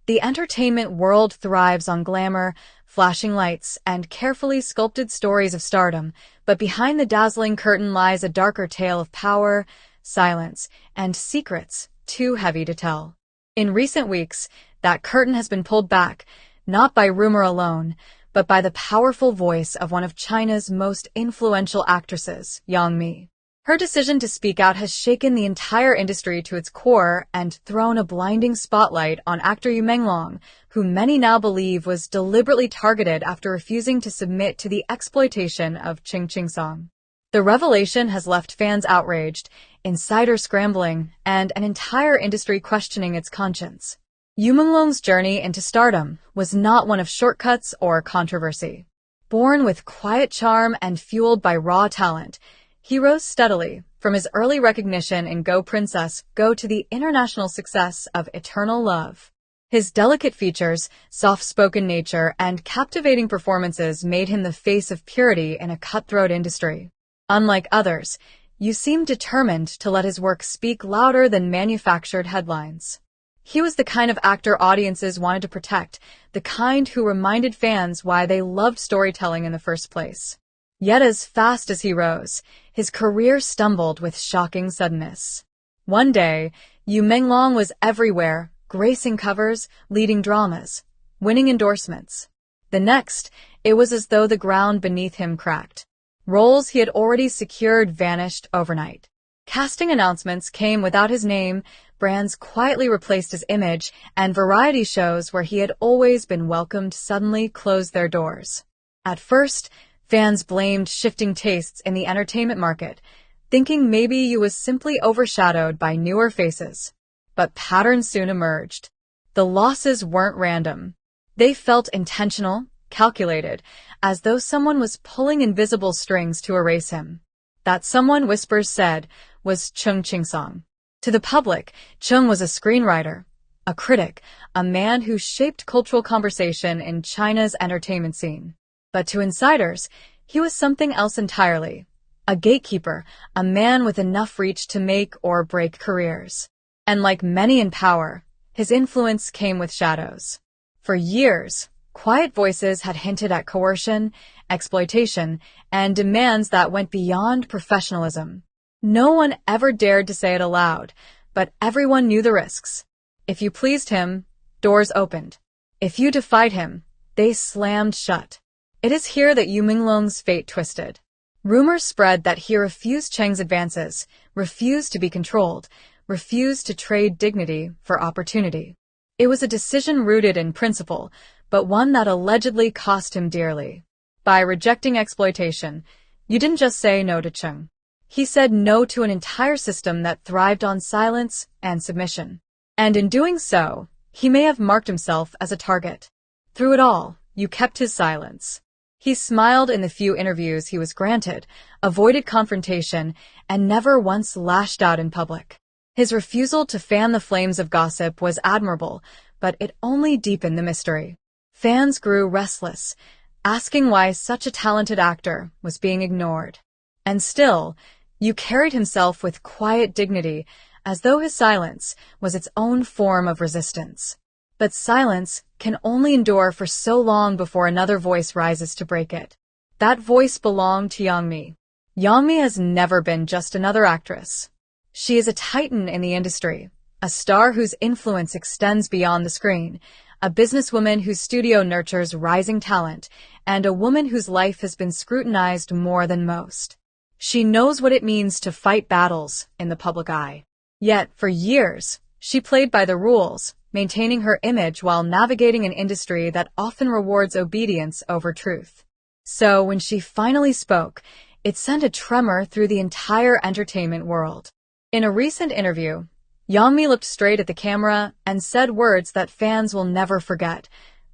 The entertainment world thrives on glamour, flashing lights, and carefully sculpted stories of stardom, but behind the dazzling curtain lies a darker tale of power, silence, and secrets too heavy to tell. In recent weeks, that curtain has been pulled back, not by rumor alone, but by the powerful voice of one of China's most influential actresses, Yangmi. Her decision to speak out has shaken the entire industry to its core and thrown a blinding spotlight on actor Yu Menglong, who many now believe was deliberately targeted after refusing to submit to the exploitation of Cheng Qingsong. The revelation has left fans outraged, insiders scrambling, and an entire industry questioning its conscience. Yu Menglong's journey into stardom was not one of shortcuts or controversy. Born with quiet charm and fueled by raw talent, he rose steadily, from his early recognition in Go Princess Go to the international success of Eternal Love. His delicate features, soft-spoken nature, and captivating performances made him the face of purity in a cutthroat industry. Unlike others, Yu seemed determined to let his work speak louder than manufactured headlines. He was the kind of actor audiences wanted to protect, the kind who reminded fans why they loved storytelling in the first place. Yet as fast as he rose, his career stumbled with shocking suddenness. One day, Yu Menglong was everywhere, gracing covers, leading dramas, winning endorsements. The next, it was as though the ground beneath him cracked. Roles he had already secured vanished overnight. Casting announcements came without his name, brands quietly replaced his image, and variety shows where he had always been welcomed suddenly closed their doors. At first, fans blamed shifting tastes in the entertainment market, thinking maybe Yu was simply overshadowed by newer faces. But patterns soon emerged. The losses weren't random. They felt intentional, calculated, as though someone was pulling invisible strings to erase him. That someone, whispers said, was Cheng Qingsong. To the public, Cheng was a screenwriter, a critic, a man who shaped cultural conversation in China's entertainment scene. But to insiders, he was something else entirely. A gatekeeper, a man with enough reach to make or break careers. And like many in power, his influence came with shadows. For years, quiet voices had hinted at coercion, exploitation, and demands that went beyond professionalism. No one ever dared to say it aloud, but everyone knew the risks. If you pleased him, doors opened. If you defied him, they slammed shut. It is here that Yu Menglong's fate twisted. Rumors spread that he refused Cheng's advances, refused to be controlled, refused to trade dignity for opportunity. It was a decision rooted in principle, but one that allegedly cost him dearly. By rejecting exploitation, Yu didn't just say no to Cheng. He said no to an entire system that thrived on silence and submission. And in doing so, he may have marked himself as a target. Through it all, Yu kept his silence. He smiled in the few interviews he was granted, avoided confrontation, and never once lashed out in public. His refusal to fan the flames of gossip was admirable, but it only deepened the mystery. Fans grew restless, asking why such a talented actor was being ignored. And still, Yu carried himself with quiet dignity, as though his silence was its own form of resistance. But silence can only endure for so long before another voice rises to break it. That voice belonged to Yangmi. Yangmi has never been just another actress. She is a titan in the industry, a star whose influence extends beyond the screen, a businesswoman whose studio nurtures rising talent, and a woman whose life has been scrutinized more than most. She knows what it means to fight battles in the public eye. Yet, for years, she played by the rules, maintaining her image while navigating an industry that often rewards obedience over truth. So, when she finally spoke, it sent a tremor through the entire entertainment world. In a recent interview, Yangmi looked straight at the camera and said words that fans will never forget.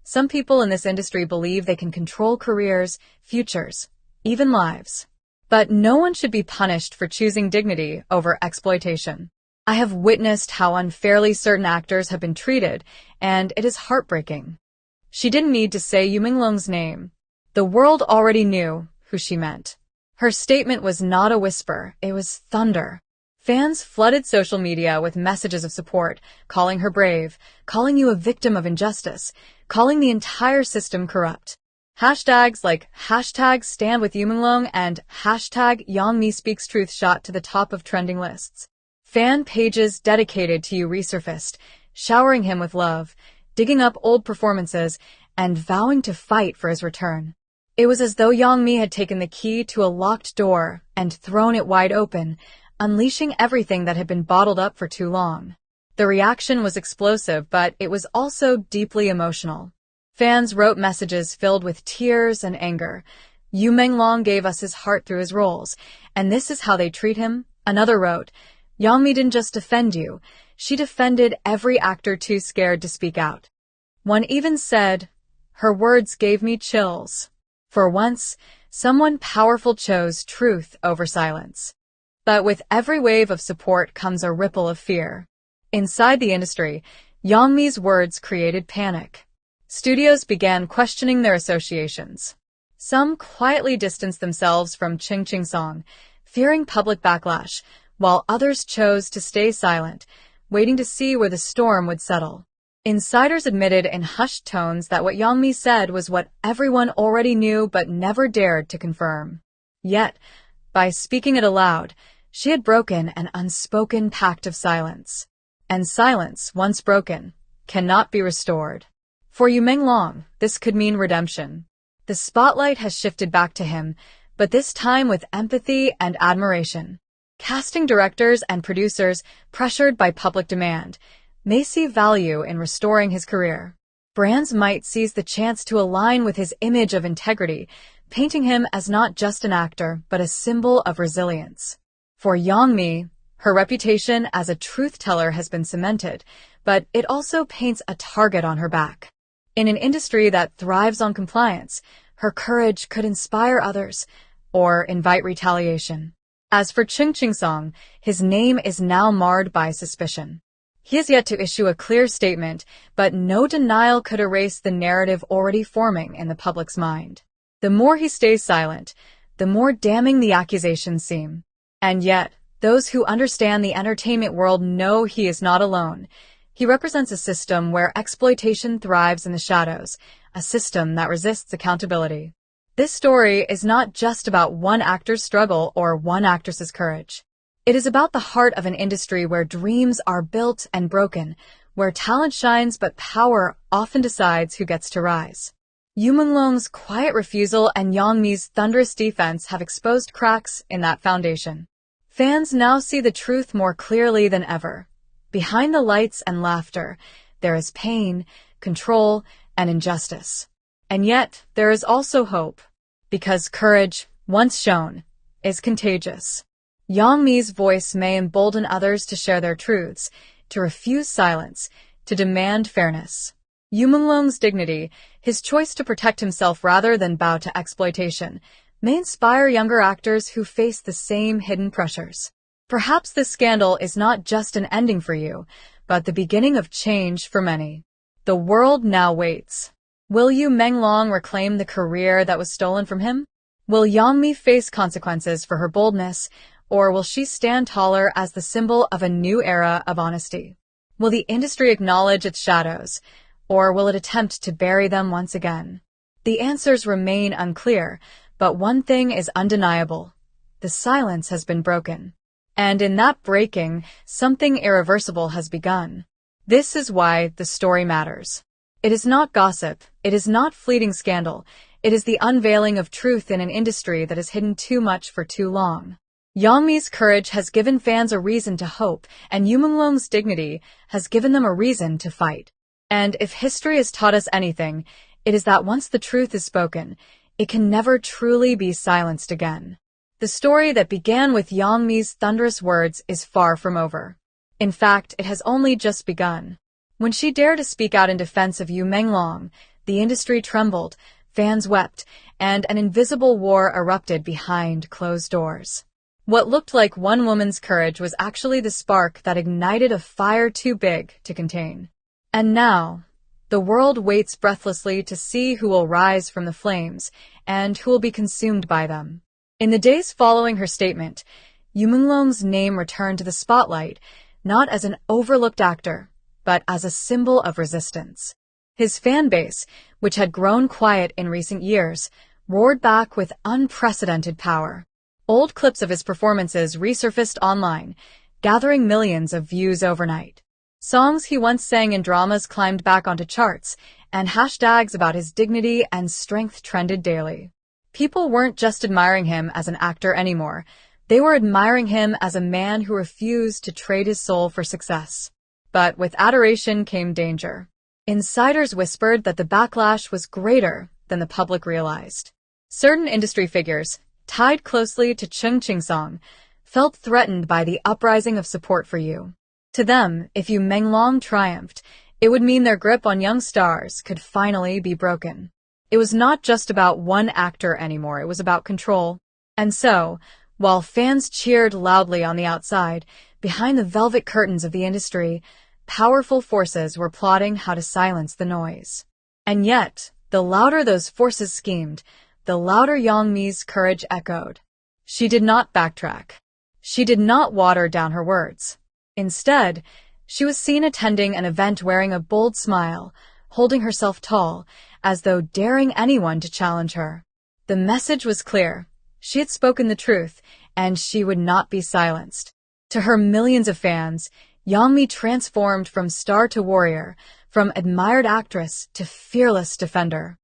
Some people in this industry believe they can control careers, futures, even lives. But no one should be punished for choosing dignity over exploitation. I have witnessed how unfairly certain actors have been treated, and it is heartbreaking. She didn't need to say Yu Menglong's name. The world already knew who she meant. Her statement was not a whisper, it was thunder. Fans flooded social media with messages of support, calling her brave, calling you a victim of injustice, calling the entire system corrupt. Hashtags like hashtag stand with Yu Menglong and hashtag Yangmi speaks truth shot to the top of trending lists. Fan pages dedicated to Yu resurfaced, showering him with love, digging up old performances, and vowing to fight for his return. It was as though Yangmi had taken the key to a locked door and thrown it wide open, unleashing everything that had been bottled up for too long. The reaction was explosive, but it was also deeply emotional. Fans wrote messages filled with tears and anger. Yu Menglong gave us his heart through his roles, and this is how they treat him. Another wrote, Yangmi didn't just defend you, she defended every actor too scared to speak out. One even said, her words gave me chills. For once, someone powerful chose truth over silence. But with every wave of support comes a ripple of fear. Inside the industry, Yangmi's words created panic. Studios began questioning their associations. Some quietly distanced themselves from Cheng Qingsong, fearing public backlash, while others chose to stay silent, waiting to see where the storm would settle. Insiders admitted in hushed tones that what Yangmi said was what everyone already knew but never dared to confirm. Yet, by speaking it aloud, she had broken an unspoken pact of silence. And silence, once broken, cannot be restored. For Yu Menglong, this could mean redemption. The spotlight has shifted back to him, but this time with empathy and admiration. Casting directors and producers, pressured by public demand, may see value in restoring his career. Brands might seize the chance to align with his image of integrity, painting him as not just an actor, but a symbol of resilience. For Yangmi, her reputation as a truth-teller has been cemented, but it also paints a target on her back. In an industry that thrives on compliance, her courage could inspire others or invite retaliation. As for Cheng Qingsong, his name is now marred by suspicion. He has yet to issue a clear statement, but no denial could erase the narrative already forming in the public's mind. The more he stays silent, the more damning the accusations seem. And yet, those who understand the entertainment world know he is not alone. He represents a system where exploitation thrives in the shadows, a system that resists accountability. This story is not just about one actor's struggle or one actress's courage. It is about the heart of an industry where dreams are built and broken, where talent shines but power often decides who gets to rise. Yu Menglong's quiet refusal and Yangmi's thunderous defense have exposed cracks in that foundation. Fans now see the truth more clearly than ever. Behind the lights and laughter, there is pain, control, and injustice. And yet, there is also hope. Because courage, once shown, is contagious. Yangmi's voice may embolden others to share their truths, to refuse silence, to demand fairness. Yu Menglong's dignity, his choice to protect himself rather than bow to exploitation, may inspire younger actors who face the same hidden pressures. Perhaps this scandal is not just an ending for you, but the beginning of change for many. The world now waits. Will Yu Menglong reclaim the career that was stolen from him? Will Yangmi face consequences for her boldness, or will she stand taller as the symbol of a new era of honesty? Will the industry acknowledge its shadows, or will it attempt to bury them once again? The answers remain unclear, but one thing is undeniable. The silence has been broken. And in that breaking, something irreversible has begun. This is why the story matters. It is not gossip, it is not fleeting scandal, it is the unveiling of truth in an industry that has hidden too much for too long. Yangmi's courage has given fans a reason to hope, and Yu Menglong's dignity has given them a reason to fight. And if history has taught us anything, it is that once the truth is spoken, it can never truly be silenced again. The story that began with Yangmi's thunderous words is far from over. In fact, it has only just begun. When she dared to speak out in defense of Yu Menglong, the industry trembled, fans wept, and an invisible war erupted behind closed doors. What looked like one woman's courage was actually the spark that ignited a fire too big to contain. And now, the world waits breathlessly to see who will rise from the flames and who will be consumed by them. In the days following her statement, Yu Menglong's name returned to the spotlight, not as an overlooked actor, but as a symbol of resistance. His fan base, which had grown quiet in recent years, roared back with unprecedented power. Old clips of his performances resurfaced online, gathering millions of views overnight. Songs he once sang in dramas climbed back onto charts, and hashtags about his dignity and strength trended daily. People weren't just admiring him as an actor anymore. They were admiring him as a man who refused to trade his soul for success. But with adoration came danger. Insiders whispered that the backlash was greater than the public realized. Certain industry figures, tied closely to Cheng Qingsong, felt threatened by the uprising of support for Yu. To them, if Yu Menglong triumphed, it would mean their grip on young stars could finally be broken. It was not just about one actor anymore, it was about control. And so, while fans cheered loudly on the outside, behind the velvet curtains of the industry, powerful forces were plotting how to silence the noise. And yet, the louder those forces schemed, the louder Yangmi's courage echoed. She did not backtrack. She did not water down her words. Instead, she was seen attending an event wearing a bold smile, holding herself tall, as though daring anyone to challenge her. The message was clear. She had spoken the truth, and she would not be silenced. To her millions of fans, Yangmi transformed from star to warrior, from admired actress to fearless defender.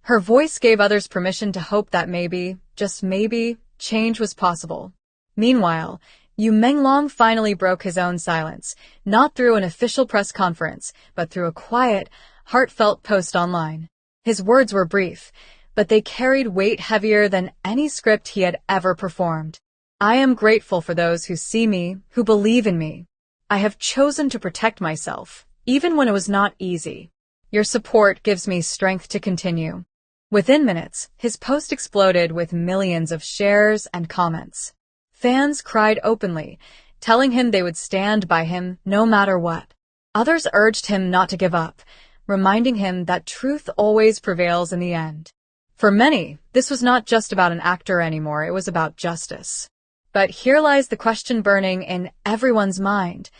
Her voice gave others permission to hope that maybe, just maybe, change was possible. Meanwhile, Yu Menglong finally broke his own silence, not through an official press conference, but through a quiet, heartfelt post online. His words were brief, but they carried weight heavier than any script he had ever performed. I am grateful for those who see me, who believe in me. I have chosen to protect myself, even when it was not easy. Your support gives me strength to continue. Within minutes, his post exploded with millions of shares and comments. Fans cried openly, telling him they would stand by him no matter what. Others urged him not to give up, reminding him that truth always prevails in the end. For many, this was not just about an actor anymore, it was about justice. But here lies the question burning in everyone's mind.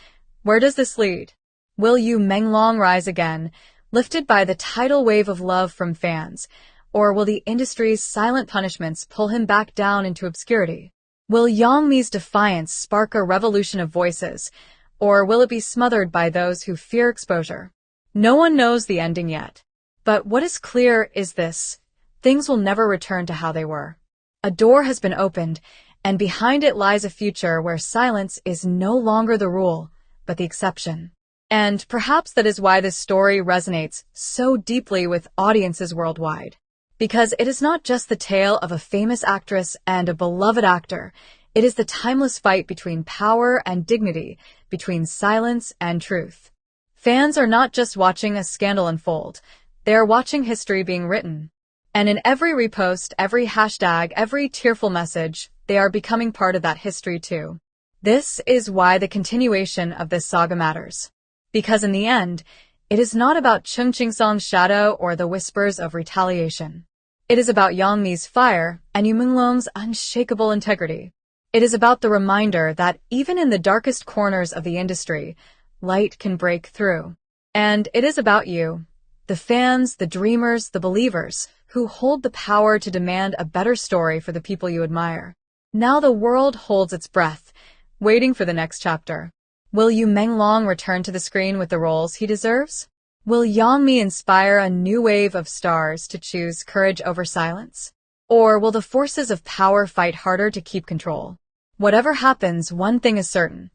Where does this lead? Will Yu Menglong rise again, lifted by the tidal wave of love from fans, or will the industry's silent punishments pull him back down into obscurity? Will Yangmi's defiance spark a revolution of voices, or will it be smothered by those who fear exposure? No one knows the ending yet. But what is clear is this: things will never return to how they were. A door has been opened, and behind it lies a future where silence is no longer the rule, but the exception. And perhaps that is why this story resonates so deeply with audiences worldwide. Because it is not just the tale of a famous actress and a beloved actor, it is the timeless fight between power and dignity, between silence and truth. Fans are not just watching a scandal unfold, they are watching history being written. And in every repost, every hashtag, every tearful message, they are becoming part of that history too. This is why the continuation of this saga matters. Because in the end, it is not about Cheng Qingsong's shadow or the whispers of retaliation. It is about Yangmi's fire and Yu Menglong's unshakable integrity. It is about the reminder that even in the darkest corners of the industry, light can break through. And it is about you, the fans, the dreamers, the believers, who hold the power to demand a better story for the people you admire. Now the world holds its breath, waiting for the next chapter. Will Yu Menglong return to the screen with the roles he deserves? Will Yangmi inspire a new wave of stars to choose courage over silence? Or will the forces of power fight harder to keep control? Whatever happens, one thing is certain.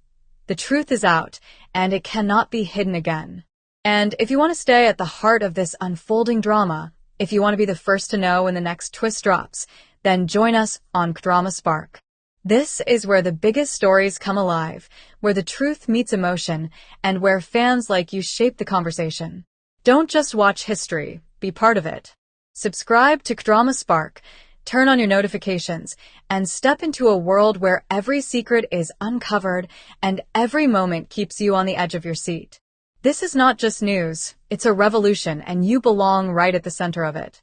The truth is out, and it cannot be hidden again. And if you want to stay at the heart of this unfolding drama, if you want to be the first to know when the next twist drops, then join us on Kdrama Spark. This is where the biggest stories come alive, where the truth meets emotion, and where fans like you shape the conversation. Don't just watch history, be part of it. Subscribe to Kdrama Spark, turn on your notifications, and step into a world where every secret is uncovered and every moment keeps you on the edge of your seat. This is not just news, it's a revolution, and you belong right at the center of it.